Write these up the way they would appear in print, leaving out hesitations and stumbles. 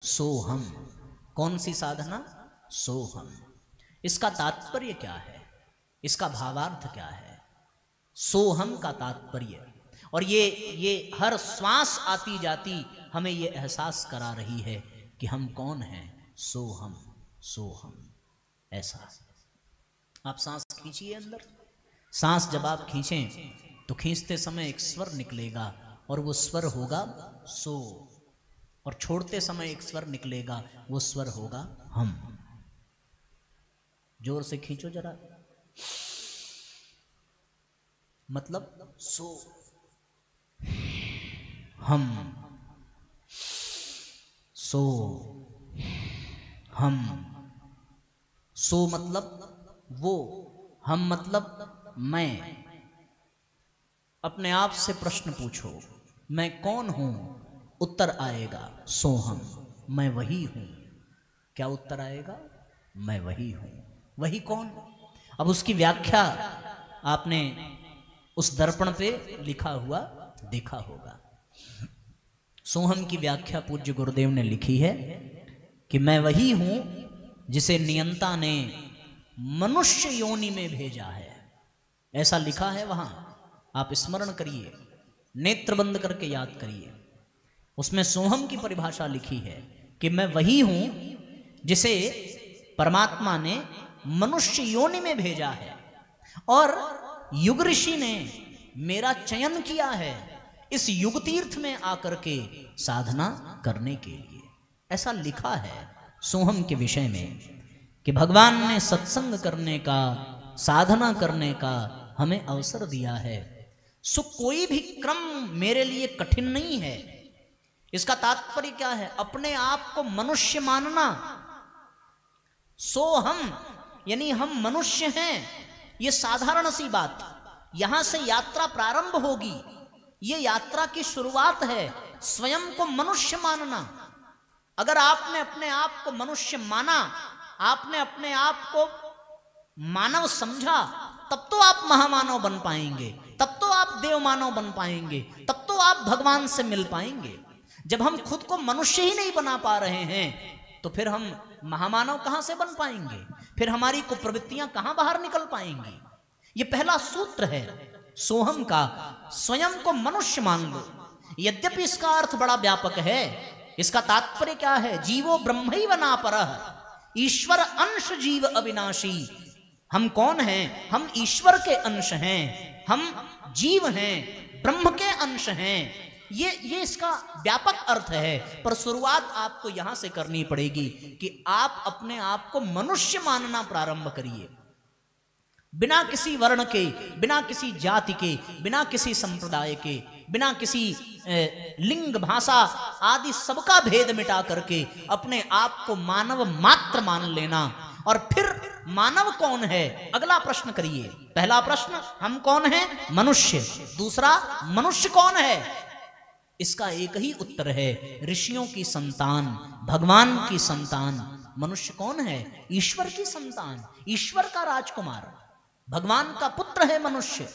सोहम। कौन सी साधना? सोहम। इसका तात्पर्य क्या है, इसका भावार्थ क्या है? सोहम का तात्पर्य, और ये हर श्वास आती जाती हमें ये एहसास करा रही है कि हम कौन हैं। सोहम, सोहम। ऐसा आप सांस खींचिए अंदर। सांस जब आप खींचें तो खींचते समय एक स्वर निकलेगा और वो स्वर होगा सो, और छोड़ते समय एक स्वर निकलेगा, वो स्वर होगा हम। जोर से खींचो जरा, मतलब सो, हम, सो, हम। सो मतलब वो, हम मतलब मैं। अपने आप से प्रश्न पूछो, मैं कौन हूं? उत्तर आएगा सोहम, मैं वही हूं। क्या उत्तर आएगा? मैं वही हूं। वही कौन? अब उसकी व्याख्या आपने उस दर्पण पे लिखा हुआ देखा होगा। सोहम की व्याख्या पूज्य गुरुदेव ने लिखी है कि मैं वही हूं जिसे नियंता ने मनुष्य योनि में भेजा है। ऐसा लिखा है वहां, आप स्मरण करिए, नेत्र बंद करके याद करिए। उसमें सोहम की परिभाषा लिखी है कि मैं वही हूं जिसे परमात्मा ने मनुष्य योनि में भेजा है, और युग ऋषि ने मेरा चयन किया है इस युग तीर्थ में आकर के साधना करने के लिए। ऐसा लिखा है सोहम के विषय में कि भगवान ने सत्संग करने का, साधना करने का हमें अवसर दिया है। सो कोई भी क्रम मेरे लिए कठिन नहीं है। इसका तात्पर्य क्या है? अपने आप को मनुष्य मानना। सो हम, यानी हम मनुष्य हैं, ये साधारण सी बात। यहां से यात्रा प्रारंभ होगी, ये यात्रा की शुरुआत है। स्वयं को मनुष्य मानना। अगर आपने अपने आप को मनुष्य माना, आपने अपने आप को मानव समझा, तब तो आप महामानव बन पाएंगे, तब तो आप देव मानव बन पाएंगे, तब तो आप भगवान से मिल पाएंगे। जब हम खुद को मनुष्य ही नहीं बना पा रहे हैं तो फिर हम महामानव कहां से बन पाएंगे? फिर हमारी कुप्रवृत्तियां कहां बाहर निकल पाएंगी? ये पहला सूत्र है सोहम का, स्वयं को मनुष्य मान लो। यद्यपि इसका अर्थ बड़ा व्यापक है। इसका तात्पर्य क्या है? जीवो ब्रह्मैव नापरः, ईश्वर अंश जीव अविनाशी। हम कौन हैं? हम ईश्वर के अंश हैं, हम जीव हैं, ब्रह्म के अंश हैं। ये इसका व्यापक अर्थ है। पर शुरुआत आपको यहां से करनी पड़ेगी कि आप अपने आप को मनुष्य मानना प्रारंभ करिए। बिना किसी वर्ण के, बिना किसी जाति के, बिना किसी संप्रदाय के, बिना किसी लिंग भाषा आदि सबका भेद मिटा करके अपने आप को मानव मात्र मान लेना। और फिर मानव कौन है? अगला प्रश्न करिए। पहला प्रश्न, हम कौन हैं? मनुष्य। दूसरा, मनुष्य कौन है? इसका एक ही उत्तर है, ऋषियों की संतान, भगवान की संतान। मनुष्य कौन है? ईश्वर की संतान, ईश्वर का राजकुमार, भगवान का पुत्र है मनुष्य।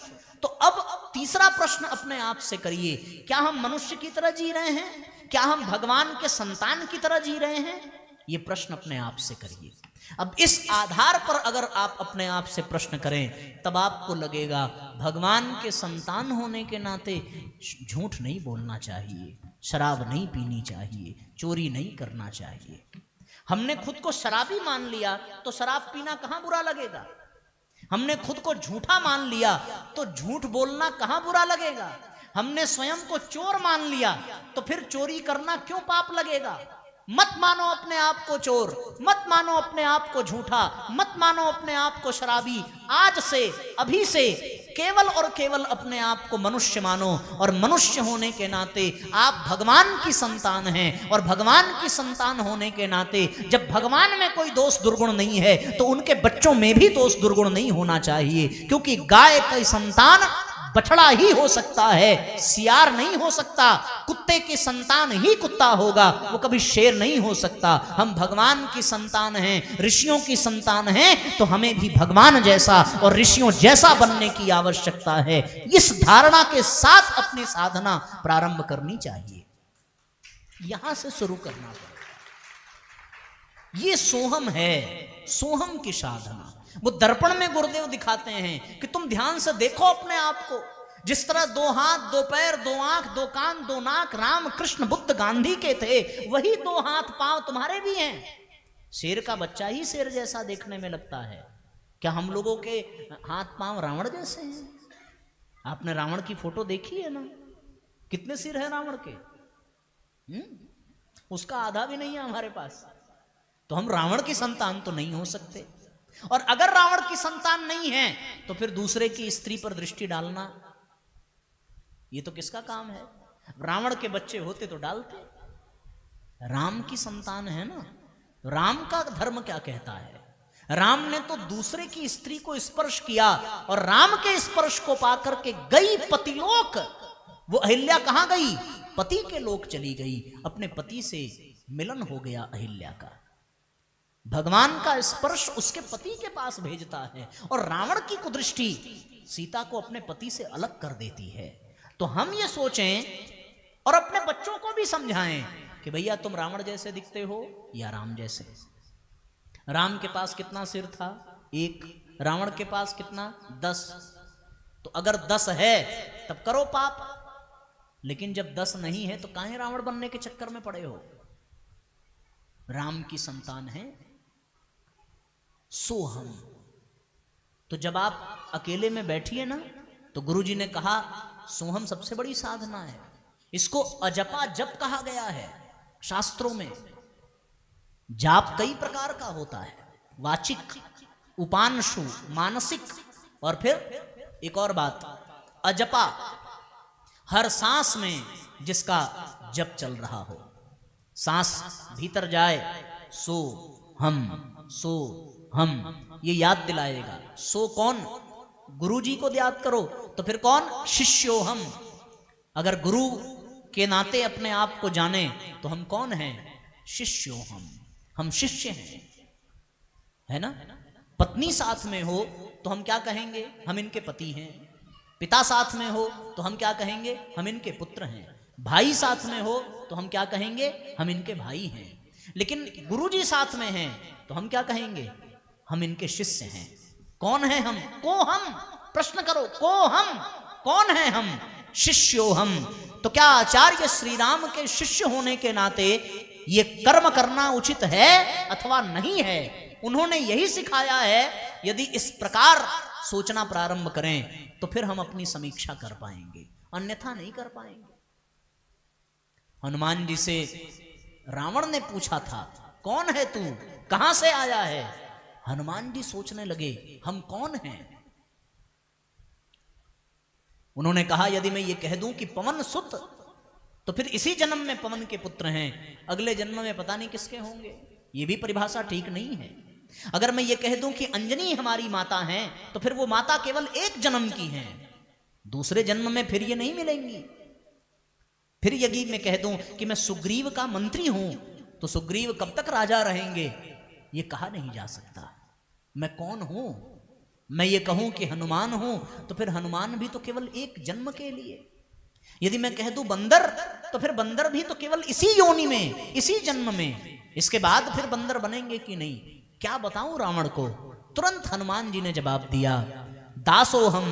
तो अब तीसरा प्रश्न अपने आप से करिए, क्या हम मनुष्य की तरह जी रहे हैं? क्या हम भगवान के संतान की तरह जी रहे हैं? ये प्रश्न अपने आप से करिए। अब इस आधार पर अगर आप अपने आप से प्रश्न करें, तब आपको लगेगा भगवान के संतान होने के नाते झूठ नहीं बोलना चाहिए, शराब नहीं पीनी चाहिए, चोरी नहीं करना चाहिए। हमने खुद को शराबी मान लिया तो शराब पीना कहां बुरा लगेगा? हमने खुद को झूठा मान लिया तो झूठ बोलना कहां बुरा लगेगा? हमने स्वयं को चोर मान लिया तो फिर चोरी करना क्यों पाप लगेगा? मत मानो अपने आप को चोर, मत मानो अपने आप को झूठा, मत मानो अपने आप को शराबी। आज से, अभी से केवल और केवल अपने आप को मनुष्य मानो। और मनुष्य होने के नाते आप भगवान की संतान हैं, और भगवान की संतान होने के नाते जब भगवान में कोई दोष दुर्गुण नहीं है तो उनके बच्चों में भी दोष दुर्गुण नहीं होना चाहिए। क्योंकि गाय की संतान बछड़ा ही हो सकता है, सियार नहीं हो सकता। कुत्ते की संतान ही कुत्ता होगा, वो कभी शेर नहीं हो सकता। हम भगवान की संतान हैं, ऋषियों की संतान हैं, तो हमें भी भगवान जैसा और ऋषियों जैसा बनने की आवश्यकता है। इस धारणा के साथ अपनी साधना प्रारंभ करनी चाहिए। यहां से शुरू करना पड़ेगा। ये सोहम है, सोहम की साधना। वो दर्पण में गुरुदेव दिखाते हैं कि तुम ध्यान से देखो अपने आप को। जिस तरह 2 हाथ 2 पैर 2 आंख 2 कान 2 नाक राम कृष्ण बुद्ध गांधी के थे, वही 2 हाथ पांव तुम्हारे भी हैं। शेर का बच्चा ही शेर जैसा देखने में लगता है। क्या हम लोगों के हाथ पांव रावण जैसे हैं? आपने रावण की फोटो देखी है ना? कितने सिर है रावण के? उसका आधा भी नहीं है हमारे पास। तो हम रावण की संतान तो नहीं हो सकते। और अगर रावण की संतान नहीं है तो फिर दूसरे की स्त्री पर दृष्टि डालना ये तो किसका काम है? रावण के बच्चे होते तो डालते। राम की संतान है ना। राम का धर्म क्या कहता है? राम ने तो दूसरे की स्त्री को स्पर्श किया और राम के स्पर्श को पाकर के गई पतिलोक। वो अहिल्या कहां गई? पति के लोक चली गई। अपने पति से मिलन हो गया अहिल्या का। भगवान का स्पर्श उसके पति के पास भेजता है और रावण की कुदृष्टि सीता को अपने पति से अलग कर देती है। तो हम ये सोचें और अपने बच्चों को भी समझाएं कि भैया तुम रावण जैसे दिखते हो या राम जैसे। राम के पास कितना सिर था? 1। रावण के पास कितना? 10। तो अगर 10 है तब करो पाप, लेकिन जब 10 नहीं है तो काहे रावण बनने के चक्कर में पड़े हो? राम की संतान है सोहम। तो जब आप अकेले में बैठिए ना तो गुरुजी ने कहा सोहम सबसे बड़ी साधना है। इसको अजपा जप कहा गया है शास्त्रों में। जाप कई प्रकार का होता है, वाचिक, उपांशु, मानसिक, और फिर एक और बात अजपा, हर सांस में जिसका जप चल रहा हो। सांस भीतर जाए सो हम ये याद दिलाएगा। सो कौन? गुरु जी को याद करो। तो फिर कौन? शिष्यो हम। अगर गुरु के नाते अपने आप को जाने तो हम कौन हैं? शिष्यो हम शिष्य हैं, है ना। पत्नी साथ में हो तो हम क्या कहेंगे? हम इनके पति हैं। पिता साथ में हो तो हम क्या कहेंगे? हम इनके पुत्र हैं। भाई साथ में हो तो हम क्या कहेंगे? हम इनके भाई हैं। लेकिन गुरुजी साथ में हैं तो हम क्या कहेंगे? हम इनके शिष्य हैं। कौन है हम? को हम। प्रश्न करो, को हम कौन है? हम शिष्यो हम। तो क्या आचार्य श्री राम के शिष्य होने के नाते ये कर्म करना उचित है अथवा नहीं है? उन्होंने यही सिखाया है। यदि इस प्रकार सोचना प्रारंभ करें तो फिर हम अपनी समीक्षा कर पाएंगे, अन्यथा नहीं कर पाएंगे। हनुमान जी से रावण ने पूछा था कौन है तू, कहां से आया है? हनुमान जी सोचने लगे हम कौन हैं। उन्होंने कहा यदि मैं ये कह दूं कि पवन सुत, तो फिर इसी जन्म में पवन के पुत्र हैं, अगले जन्म में पता नहीं किसके होंगे। ये भी परिभाषा ठीक नहीं है। अगर मैं ये कह दूं कि अंजनी हमारी माता हैं, तो फिर वो माता केवल एक जन्म की हैं, दूसरे जन्म में फिर ये नहीं मिलेंगी। फिर यदि मैं कह दूं कि मैं सुग्रीव का मंत्री हूं, तो सुग्रीव कब तक राजा रहेंगे? ये कहा नहीं जा सकता। मैं कौन हूं? मैं ये कहूं कि हनुमान हूं, तो फिर हनुमान भी तो केवल एक जन्म के लिए। यदि मैं कह दूं बंदर, तो फिर बंदर भी तो केवल इसी योनि में, इसी जन्म में। इसके बाद फिर बंदर बनेंगे कि नहीं? क्या बताऊं रावण को? तुरंत हनुमान जी ने जवाब दिया, दासो हम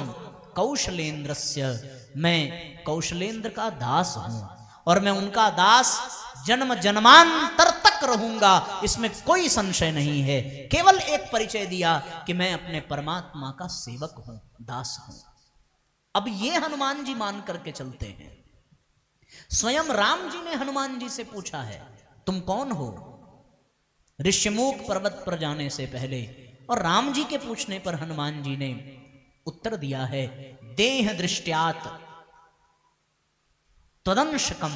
कौशलेंद्रस्य, मैं कौशलेंद्र का दास हूं और मैं उनका दास जन्म जन्मांतर तक रहूंगा, इसमें कोई संशय नहीं है। केवल एक परिचय दिया कि मैं अपने परमात्मा का सेवक हूं, दास हूं। अब ये हनुमान जी मान करके चलते हैं। स्वयं राम जी ने हनुमान जी से पूछा है तुम कौन हो, ऋष्यमुख पर्वत पर जाने से पहले। और राम जी के पूछने पर हनुमान जी ने उत्तर दिया है, देह दृष्ट्यात तदंशकम,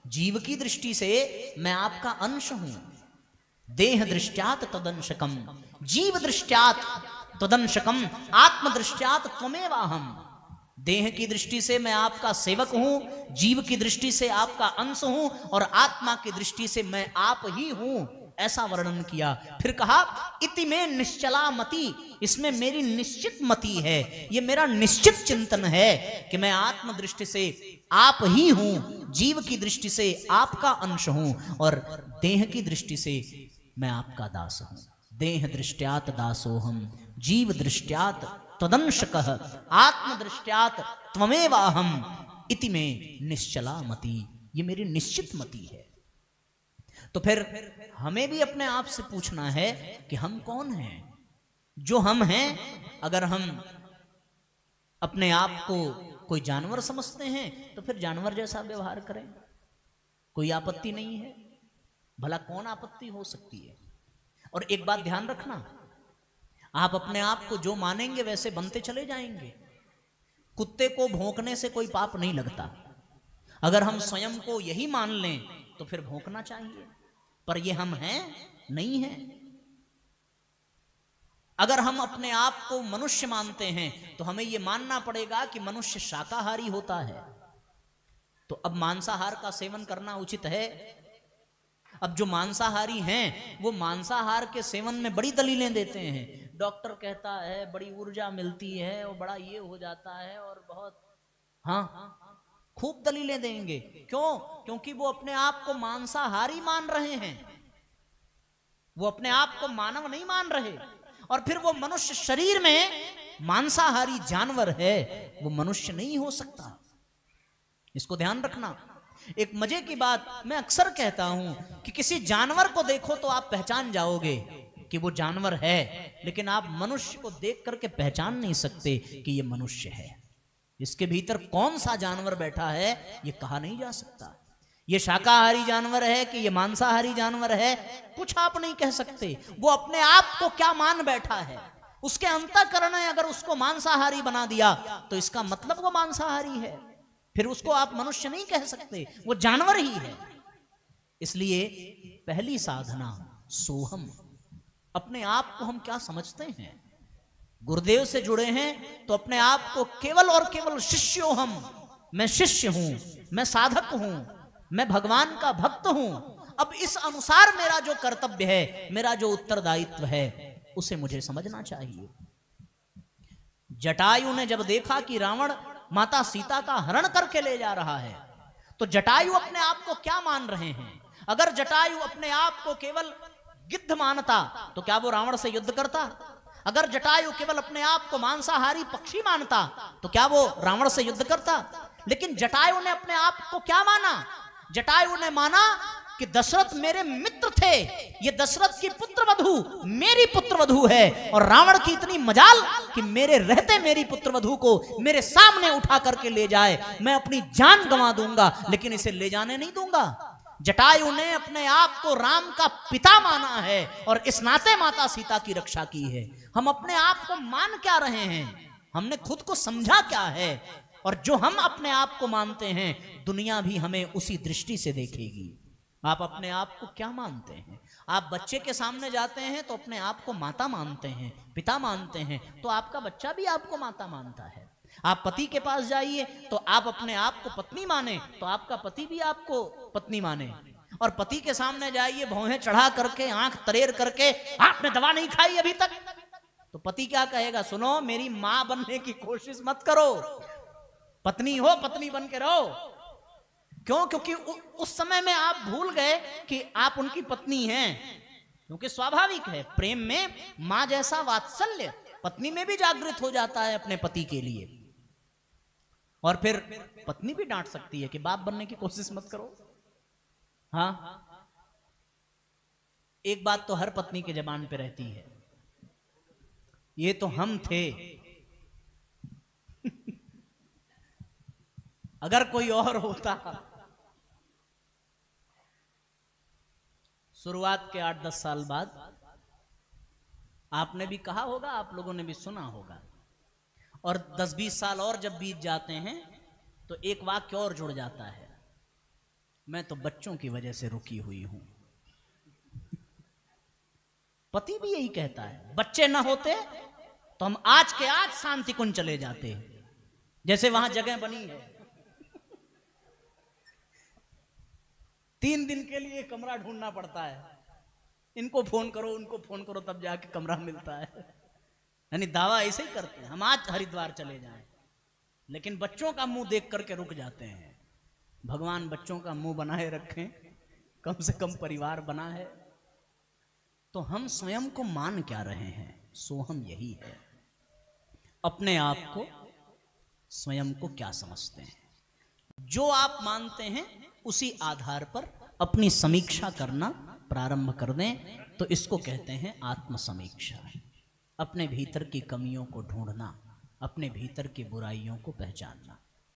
जीव की दृष्टि से मैं आपका अंश हूं। देह दृष्ट्यात तदंशकम, जीव दृष्ट्यात तदंशकम, आत्म दृष्ट्यात त्वमेवाहम। देह की दृष्टि से मैं आपका सेवक हूं, जीव की दृष्टि से आपका अंश हूं, और आत्मा की दृष्टि से मैं आप ही हूं, ऐसा वर्णन किया। फिर कहा इति में निश्चला मति, इसमें मेरी निश्चित मति है, ये मेरा निश्चित चिंतन है कि मैं आत्म दृष्टि से आप ही हूं, जीव की दृष्टि से आपका अंश हूं, और देह की दृष्टि से मैं आपका दास हूं। देह दृष्ट्यात दासोहम जीव दृष्ट्यात त्वदंशकः आत्म दृष्ट्यात त्वमेवाहम इति में निश्चला मति। ये मेरी निश्चित मति है। तो फिर हमें भी अपने आप से पूछना है कि हम कौन हैं। जो हम हैं, अगर हम अपने आप को कोई जानवर समझते हैं तो फिर जानवर जैसा व्यवहार करें, कोई आपत्ति नहीं है। भला कौन आपत्ति हो सकती है। और एक बात ध्यान रखना, आप अपने आप को जो मानेंगे वैसे बनते चले जाएंगे। कुत्ते को भौंकने से कोई पाप नहीं लगता। अगर हम स्वयं को यही मान लें तो फिर भौंकना चाहिए, पर ये हम हैं नहीं हैं। अगर हम अपने आप को मनुष्य मानते हैं तो हमें यह मानना पड़ेगा कि मनुष्य शाकाहारी होता है। तो अब मांसाहार का सेवन करना उचित है। अब जो मांसाहारी हैं वो मांसाहार के सेवन में बड़ी दलीलें देते हैं। डॉक्टर कहता है बड़ी ऊर्जा मिलती है और बड़ा ये हो जाता है और बहुत खूब दलीलें देंगे। क्यों? क्योंकि वो अपने आप को मांसाहारी मान रहे हैं, वो अपने आप को मानव नहीं मान रहे। और फिर वो मनुष्य शरीर में मांसाहारी जानवर है, वो मनुष्य नहीं हो सकता। इसको ध्यान रखना। एक मजे की बात मैं अक्सर कहता हूं कि किसी जानवर को देखो तो आप पहचान जाओगे कि वो जानवर है, लेकिन आप मनुष्य को देख करके पहचान नहीं सकते कि ये मनुष्य है। इसके भीतर कौन सा जानवर बैठा है ये कहा नहीं जा सकता। ये शाकाहारी जानवर है कि ये मांसाहारी जानवर है, कुछ आप नहीं कह सकते। वो अपने आप को क्या मान बैठा है, उसके अंतःकरण ने अगर उसको मांसाहारी बना दिया तो इसका मतलब वो मांसाहारी है। फिर उसको आप मनुष्य नहीं कह सकते, वो जानवर ही है। इसलिए पहली साधना सोहम। अपने आप को हम क्या समझते हैं। गुरुदेव से जुड़े हैं तो अपने आप को केवल और केवल शिष्योहम, मैं शिष्य हूं, मैं साधक हूं, मैं भगवान का भक्त हूं। अब इस अनुसार मेरा जो कर्तव्य है, मेरा जो उत्तरदायित्व है, उसे मुझे समझना चाहिए। जटायु ने जब देखा कि रावण माता सीता का हरण करके ले जा रहा है, तो जटायु अपने आप को क्या मान रहे हैं। अगर जटायु अपने आप को केवल गिद्ध मानता तो क्या वो रावण से युद्ध करता। अगर जटायु केवल अपने आप को मांसाहारी पक्षी मानता तो क्या वो रावण से युद्ध करता। लेकिन जटायु ने अपने आप को क्या माना। जटायु ने माना कि दशरथ मेरे मित्र थे, ये दशरथ की पुत्रवधू मेरी पुत्रवधू है, और रावण की इतनी मजाल कि मेरे रहते मेरी पुत्रवधू को मेरे सामने उठा करके ले जाए, मैं अपनी जान गंवा दूंगा लेकिन इसे ले जाने नहीं दूंगा। जटायु ने अपने आप को राम का पिता माना है और इस नाते माता सीता की रक्षा की है। हम अपने आप को मान क्या रहे हैं, हमने खुद को समझा क्या है। और जो हम अपने आप को मानते हैं दुनिया भी हमें उसी दृष्टि से देखेगी। आप अपने आप को क्या मानते हैं। आप बच्चे के सामने जाते हैं तो अपने आप को माता मानते हैं, पिता मानते हैं, तो आपका बच्चा भी आपको माता मानता है। आप पति के पास जाइए तो आप अपने आप को पत्नी माने तो आपका पति भी आपको पत्नी माने। और पति के सामने जाइए भौहें चढ़ा करके, आंख तरेर करके, आपने दवा नहीं खाई अभी तक, तो पति क्या कहेगा, सुनो मेरी मां बनने की कोशिश मत करो, पत्नी हो पत्नी बन के रहो। क्यों? क्योंकि उस समय में आप भूल गए कि आप उनकी पत्नी हैं। क्योंकि स्वाभाविक है, प्रेम में मां जैसा वात्सल्य पत्नी में भी जागृत हो जाता है अपने पति के लिए। और फिर पत्नी भी डांट सकती है कि बाप बनने की कोशिश मत करो। हाँ, एक बात तो हर पत्नी के जबान पे रहती है, ये तो हम थे। अगर कोई और होता। शुरुआत के 8-10 साल बाद आपने भी कहा होगा, आप लोगों ने भी सुना होगा, और 10-20 साल और जब बीत जाते हैं तो एक वाक्य और जुड़ जाता है, मैं तो बच्चों की वजह से रुकी हुई हूं। पति भी यही कहता है, बच्चे ना होते तो हम आज के आज शांति कुंज चले जाते, जैसे वहां जगह बनी है। 3 दिन के लिए कमरा ढूंढना पड़ता है, इनको फोन करो उनको फोन करो तब जाके कमरा मिलता है। यानी दावा ऐसे ही करते हैं, हम आज हरिद्वार चले जाएं, लेकिन बच्चों का मुंह देख करके रुक जाते हैं। भगवान बच्चों का मुंह बनाए रखें, कम से कम परिवार बना है। तो हम स्वयं को मान क्या रहे हैं? सोहम यही है। अपने आप को, स्वयं को क्या समझते हैं? जो आप मानते हैं उसी आधार पर अपनी समीक्षा करना प्रारंभ कर दें तो इसको कहते हैं आत्मसमीक्षा। अपने भीतर की कमियों को ढूंढना, अपने भीतर की बुराइयों को पहचानना।